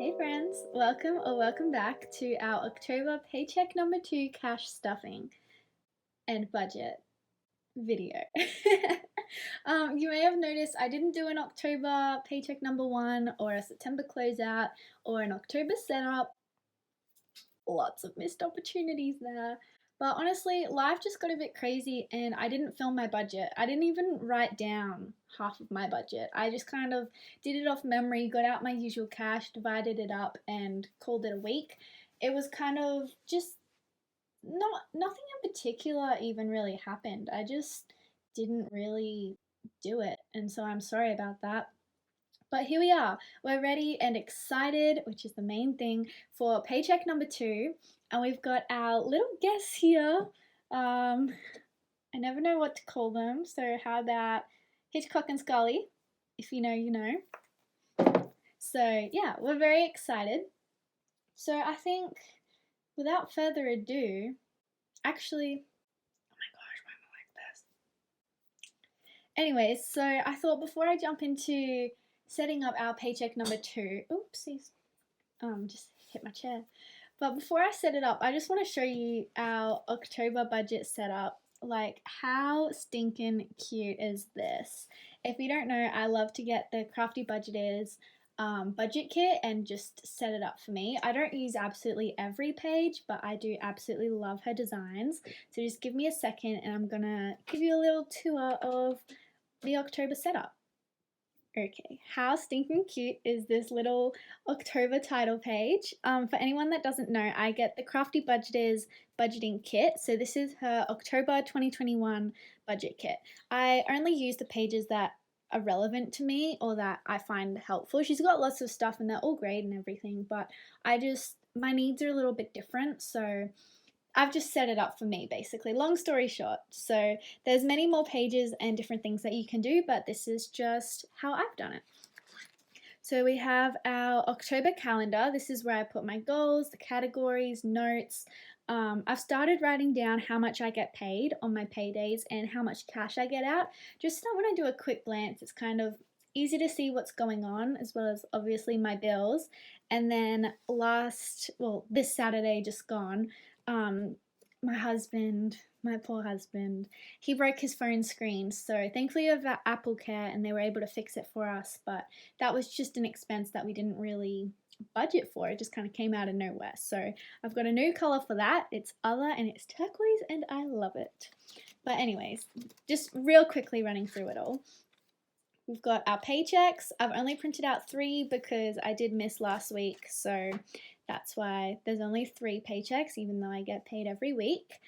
Hey friends, welcome back to our October paycheck number 2 cash stuffing and budget video. You may have noticed I didn't do an October paycheck number 1 or a September closeout or an October setup. Lots of missed opportunities there. But honestly, life just got a bit crazy and I didn't film my budget. I didn't even write down half of my budget. I just kind of did it off memory, got out my usual cash, divided it up, and called it a week. It was kind of just nothing in particular even really happened. I just didn't really do it. And so I'm sorry about that. But here we are. We're ready and excited, which is the main thing, for paycheck number 2. And we've got our little guests here. I never know what to call them. So how about Hitchcock and Scully? If you know, you know. So yeah, we're very excited. So I think without further ado, actually, oh my gosh, why am I like this? Anyways, so I thought before I jump into setting up our paycheck number 2, oopsies, just hit my chair. But before I set it up, I just want to show you our October budget setup. Like, how stinking cute is this? If you don't know, I love to get the Crafty Budgeters budget kit and just set it up for me. I don't use absolutely every page, but I do absolutely love her designs. So just give me a second and I'm gonna give you a little tour of the October setup. Okay, how stinking cute is this little October title page? For anyone that doesn't know, I get the Crafty Budgeters budgeting kit. So this is her October 2021 budget kit. I only use the pages that are relevant to me or that I find helpful. She's got lots of stuff and they're all great and everything, but my needs are a little bit different, so I've just set it up for me, basically. Long story short. So there's many more pages and different things that you can do, but this is just how I've done it. So we have our October calendar. This is where I put my goals, the categories, notes. I've started writing down how much I get paid on my paydays and how much cash I get out. Just so when I do a quick glance, it's kind of easy to see what's going on, as well as obviously my bills. And then this Saturday just gone, my husband, my poor husband, he broke his phone screen. So thankfully we have Apple Care and they were able to fix it for us. But that was just an expense that we didn't really budget for. It just kind of came out of nowhere. So I've got a new color for that. It's Other and it's turquoise and I love it. But anyways, just real quickly running through it all. We've got our paychecks. I've only printed out 3 because I did miss last week, so that's why there's only 3 paychecks, even though I get paid every week.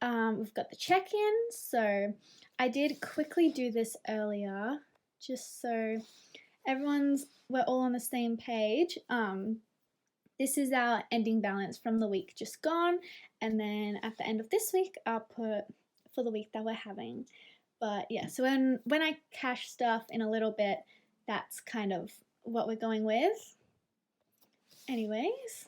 We've got the check-ins, so I did quickly do this earlier, just so we're all on the same page. This is our ending balance from the week just gone, and then at the end of this week, I'll put for the week that we're having. But yeah, so when I cash stuff in a little bit, that's kind of what we're going with. Anyways.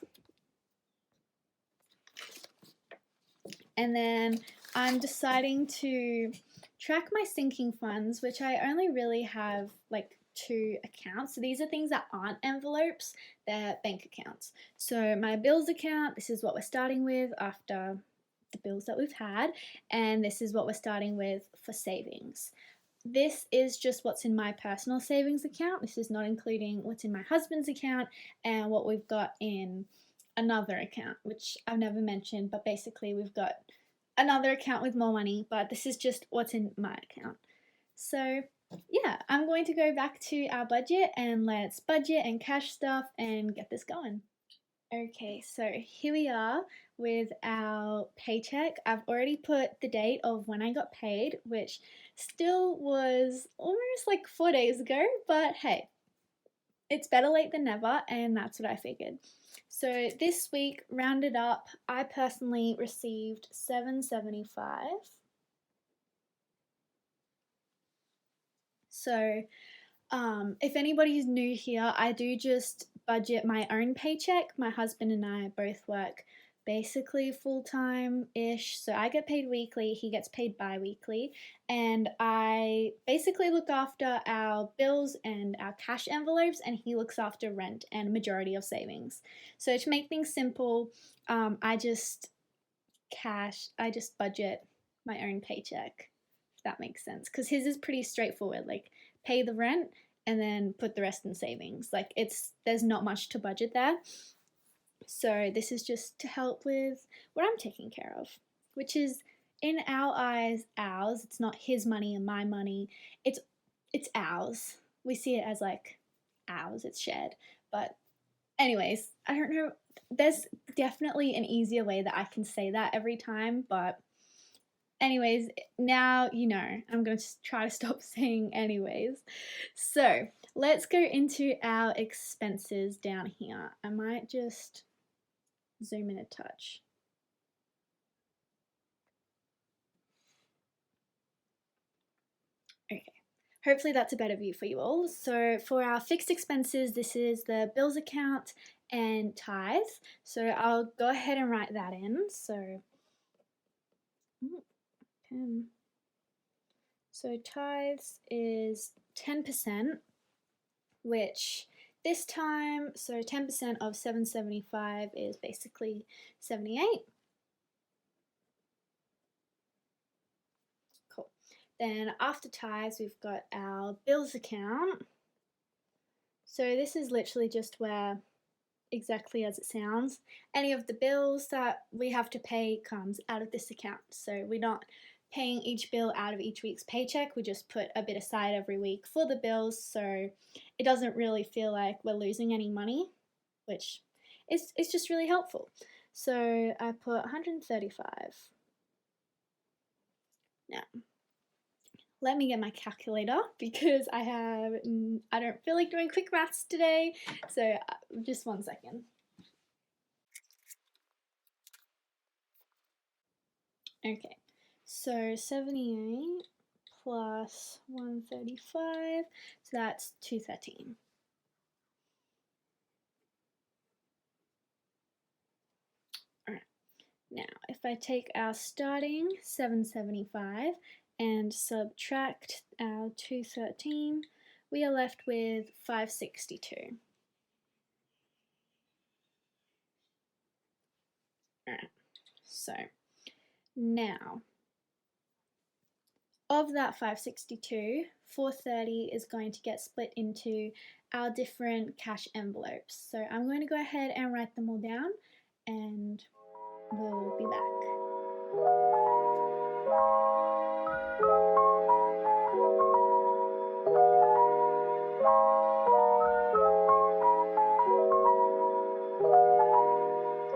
And then I'm deciding to track my sinking funds, which I only really have like 2 accounts. So these are things that aren't envelopes, they're bank accounts. So my bills account, this is what we're starting with after the bills that we've had, and this is what we're starting with for savings. This is just what's in my personal savings account. This is not including what's in my husband's account and what we've got in another account, which I've never mentioned, but basically we've got another account with more money, but this is just what's in my account. So yeah, I'm going to go back to our budget and let's budget and cash stuff and get this going. Okay, so here we are with our paycheck. I've already put the date of when I got paid, which still was almost like 4 days ago, but hey, it's better late than never, and that's what I figured. So this week, rounded up, I personally received $7.75. So if anybody's new here, I do just budget my own paycheck. My husband and I both work basically full-time-ish. So I get paid weekly, he gets paid bi-weekly, and I basically look after our bills and our cash envelopes, and he looks after rent and majority of savings. So to make things simple, I just budget my own paycheck, if that makes sense. Because his is pretty straightforward, like pay the rent and then put the rest in savings. Like there's not much to budget there. So this is just to help with what I'm taking care of, which is in our eyes ours. It's not his money and my money. It's ours. We see it as like ours. It's shared. But anyways, I don't know. There's definitely an easier way that I can say that every time, but anyways, now you know. I'm going to try to stop saying anyways. So let's go into our expenses down here. I might just zoom in a touch. Okay, hopefully that's a better view for you all. So for our fixed expenses, this is the bills account and tithes. So I'll go ahead and write that in. So tithes is 10%, which this time, so 10% of 775 is basically 78. Cool. Then after tithes, we've got our bills account. So this is literally just where, exactly as it sounds, any of the bills that we have to pay comes out of this account. So we're not paying each bill out of each week's paycheck. We just put a bit aside every week for the bills, so it doesn't really feel like we're losing any money, which is just really helpful. So I put 135. Now, let me get my calculator because I don't feel like doing quick maths today. So just 1 second. Okay, so 78 plus 135, so that's 213. Alright, now if I take our starting 775 and subtract our 213, we are left with 562. Alright, so now of that 562, 430 is going to get split into our different cash envelopes. So I'm going to go ahead and write them all down and we'll be back.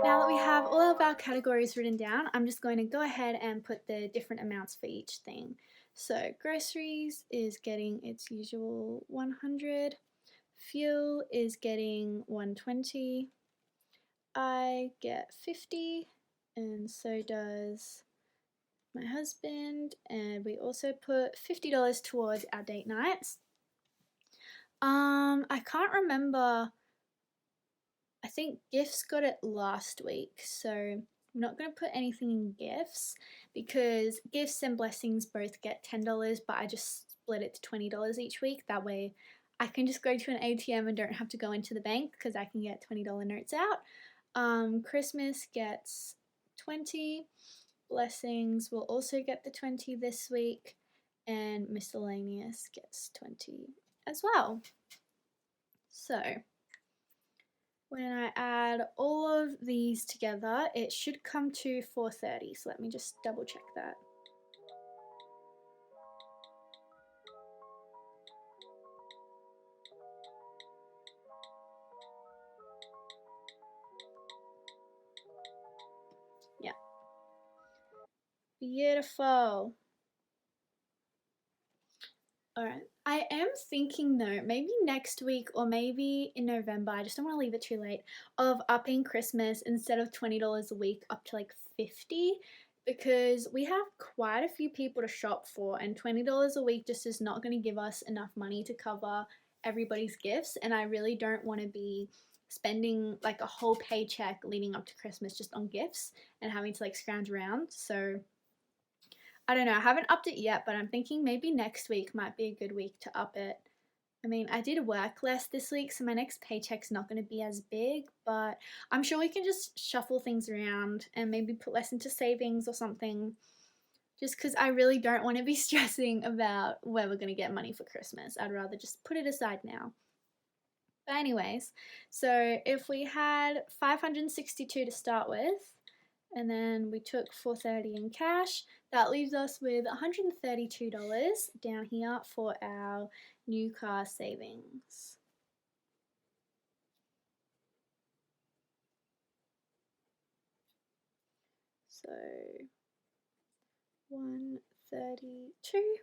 Now that we have all of our categories written down, I'm just going to go ahead and put the different amounts for each thing. So groceries is getting its usual 100, fuel is getting 120, I get 50, and so does my husband, and we also put $50 towards our date nights. I can't remember. I think gifts got it last week, so I'm not going to put anything in gifts because gifts and blessings both get $10, but I just split it to $20 each week. That way I can just go to an ATM and don't have to go into the bank because I can get $20 notes out. Christmas gets 20, blessings will also get the 20 this week, and miscellaneous gets 20 as well. So when I add all of these together, it should come to 430. So let me just double check that. Yeah. Beautiful. Alright, I am thinking though, maybe next week or maybe in November, I just don't want to leave it too late, of upping Christmas instead of $20 a week up to like 50 because we have quite a few people to shop for and $20 a week just is not going to give us enough money to cover everybody's gifts, and I really don't want to be spending like a whole paycheck leading up to Christmas just on gifts and having to like scrounge around. So I don't know, I haven't upped it yet, but I'm thinking maybe next week might be a good week to up it. I mean, I did work less this week, so my next paycheck's not going to be as big, but I'm sure we can just shuffle things around and maybe put less into savings or something, just because I really don't want to be stressing about where we're going to get money for Christmas. I'd rather just put it aside now. But anyways, so if we had 562 to start with, and then we took 430 in cash, that leaves us with $132 down here for our new car savings. So 132,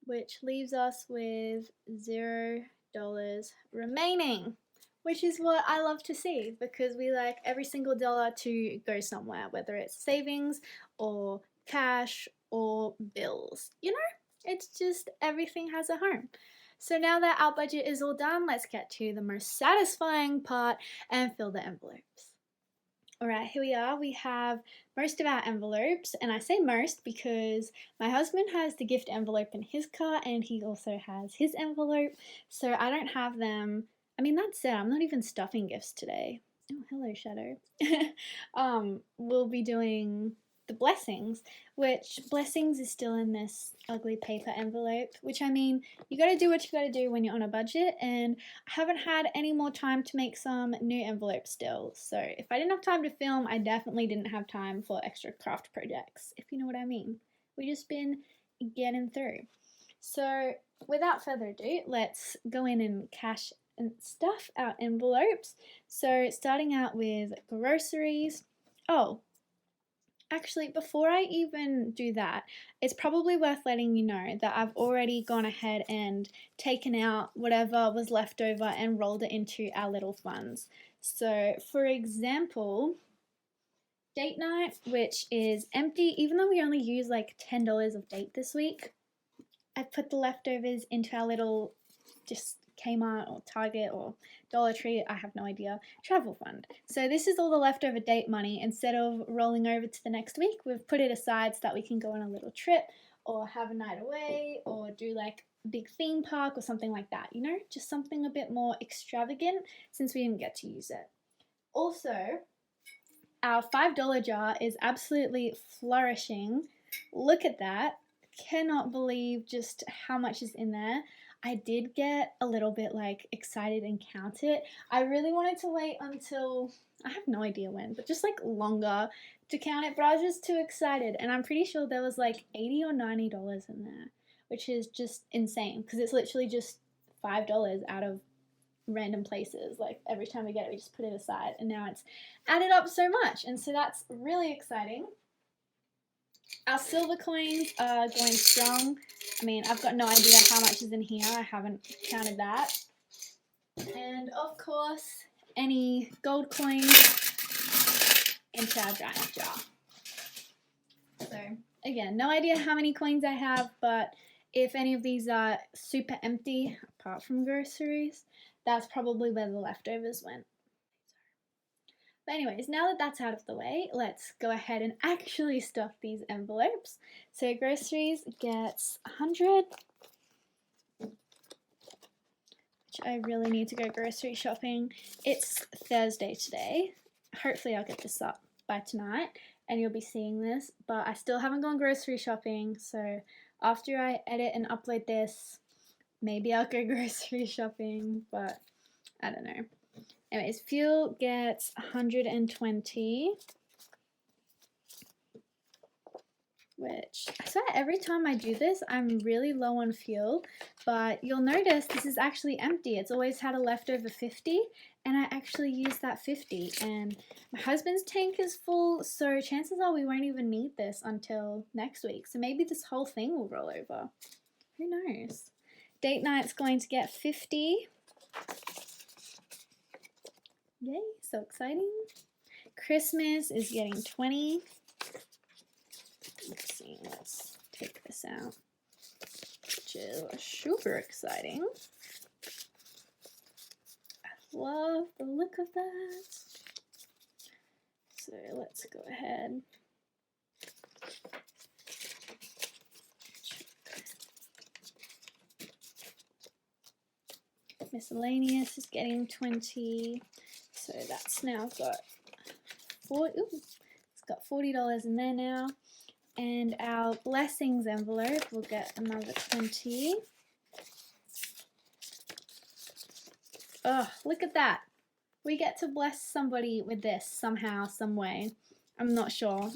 which leaves us with $0 remaining, which is what I love to see, because we like every single dollar to go somewhere, whether it's savings or cash or bills. You know, it's just everything has a home. So now that our budget is all done, let's get to the most satisfying part and fill the envelopes. Alright, here we are. We have most of our envelopes, and I say most because my husband has the gift envelope in his car and he also has his envelope, so I don't have them. I mean, that's it, I'm not even stuffing gifts today. Oh, hello, Shadow. We'll be doing the blessings, which blessings is still in this ugly paper envelope, which, I mean, you gotta do what you gotta do when you're on a budget, and I haven't had any more time to make some new envelopes still. So if I didn't have time to film, I definitely didn't have time for extra craft projects, if you know what I mean. We've just been getting through. So without further ado, let's go in and cash and stuff our envelopes. So starting out with groceries. Oh, actually, before I even do that, it's probably worth letting you know that I've already gone ahead and taken out whatever was left over and rolled it into our little funds. So, for example, date night, which is empty, even though we only use like $10 of date this week, I put the leftovers into our little just Kmart or Target or Dollar Tree, I have no idea, travel fund. So this is all the leftover date money. Instead of rolling over to the next week, we've put it aside so that we can go on a little trip or have a night away or do like a big theme park or something like that, you know, just something a bit more extravagant since we didn't get to use it. Also, our $5 jar is absolutely flourishing. Look at that. Cannot believe just how much is in there. I did get a little bit like excited and count it. I really wanted to wait until, I have no idea when, but just like longer to count it, but I was just too excited, and I'm pretty sure there was like $80 or $90 in there, which is just insane because it's literally just $5 out of random places. Like every time we get it, we just put it aside, and now it's added up so much, and so that's really exciting. Our silver coins are going strong. I mean, I've got no idea how much is in here. I haven't counted that. And of course, any gold coins into our giant jar. So again, no idea how many coins I have, but if any of these are super empty, apart from groceries, that's probably where the leftovers went. But anyways, now that that's out of the way, let's go ahead and actually stuff these envelopes. So groceries gets 100, which I really need to go grocery shopping. It's Thursday today. Hopefully I'll get this up by tonight and you'll be seeing this, but I still haven't gone grocery shopping, so after I edit and upload this, maybe I'll go grocery shopping, but I don't know. Anyways, fuel gets 120, which I swear every time I do this, I'm really low on fuel, but you'll notice this is actually empty. It's always had a leftover 50, and I actually used that 50, and my husband's tank is full, so chances are we won't even need this until next week. So maybe this whole thing will roll over. Who knows? Date night's going to get 50. Yay, so exciting. Christmas is getting 20. Let's see, let's take this out, which is super exciting. love the look of that. So let's go ahead. Miscellaneous is getting 20. So that's now got it's got $40 in there now. And our blessings envelope will get another 20. Oh, look at that. We get to bless somebody with this somehow, some way. I'm not sure.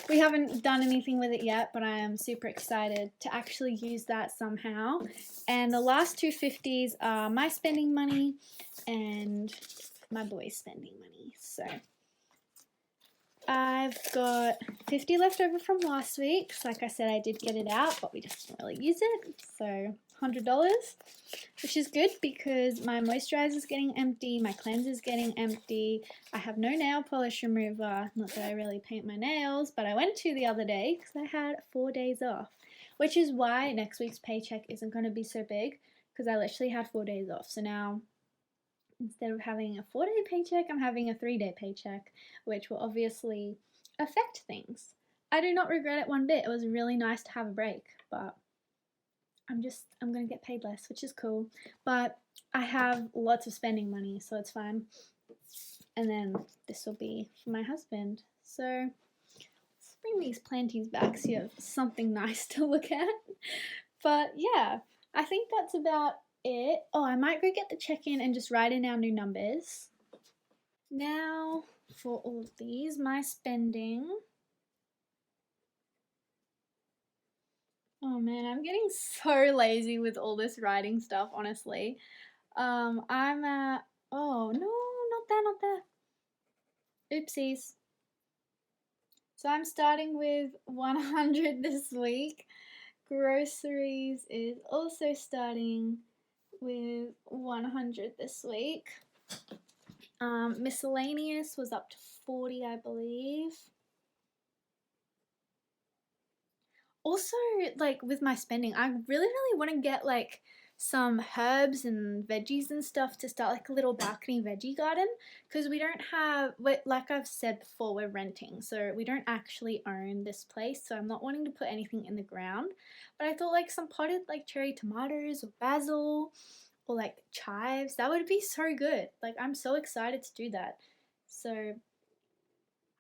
We haven't done anything with it yet, but I am super excited to actually use that somehow. And the last two 50s are my spending money and my boy's spending money. So I've got 50 left over from last week. So like I said, I did get it out, but we just didn't really use it. So $100, which is good because my moisturizer is getting empty, my cleanser is getting empty. I have no nail polish remover. Not that I really paint my nails, but I went to the other day because I had 4 days off, which is why next week's paycheck isn't going to be so big because I literally had 4 days off. So now, instead of having a 4-day paycheck, I'm having a 3-day paycheck, which will obviously affect things. I do not regret it one bit. It was really nice to have a break, but I'm going to get paid less, which is cool. But I have lots of spending money, so it's fine. And then this will be for my husband. So let's bring these planties back so you have something nice to look at. But yeah, I think that's about it. Oh, I might go get the check-in and just write in our new numbers. Now for all of these, my spending. Oh man, I'm getting so lazy with all this writing stuff, honestly. I'm at, oh no, not there. Oopsies. So I'm starting with 100 this week. Groceries is also starting with 100 this week. Miscellaneous was up to 40, I believe. Also, like with my spending, I really want to get like some herbs and veggies and stuff to start like a little balcony veggie garden because we don't have, like I've said before, we're renting, so we don't actually own this place, so I'm not wanting to put anything in the ground. But I thought like some potted like cherry tomatoes or basil or like chives, that would be so good. Like I'm so excited to do that. So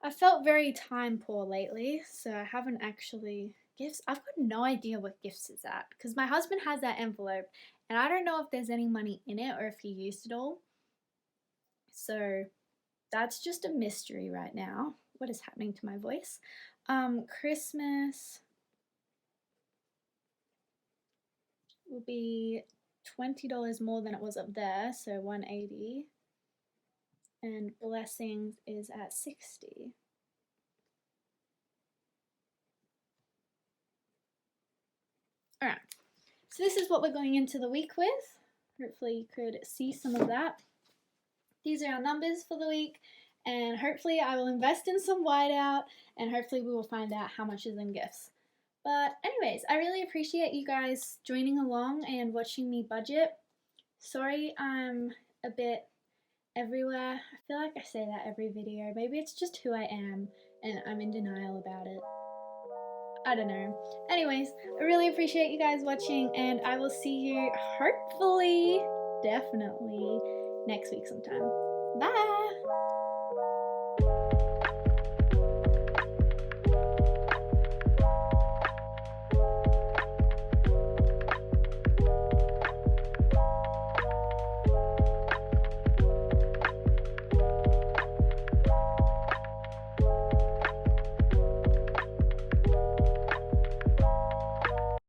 I felt very time poor lately, so I haven't actually gifts. I've got no idea what gifts is at because my husband has that envelope and I don't know if there's any money in it or if he used it all. So that's just a mystery right now. What is happening to my voice? Christmas will be $20 more than it was up there, so $180. And blessings is at $60. Alright, so this is what we're going into the week with. Hopefully you could see some of that. These are our numbers for the week, and hopefully I will invest in some whiteout, and hopefully we will find out how much is in gifts. But anyways, I really appreciate you guys joining along and watching me budget. Sorry I'm a bit everywhere. I feel like I say that every video. Maybe it's just who I am and I'm in denial about it. I don't know. Anyways, I really appreciate you guys watching, and I will see you hopefully, definitely, next week sometime. Bye!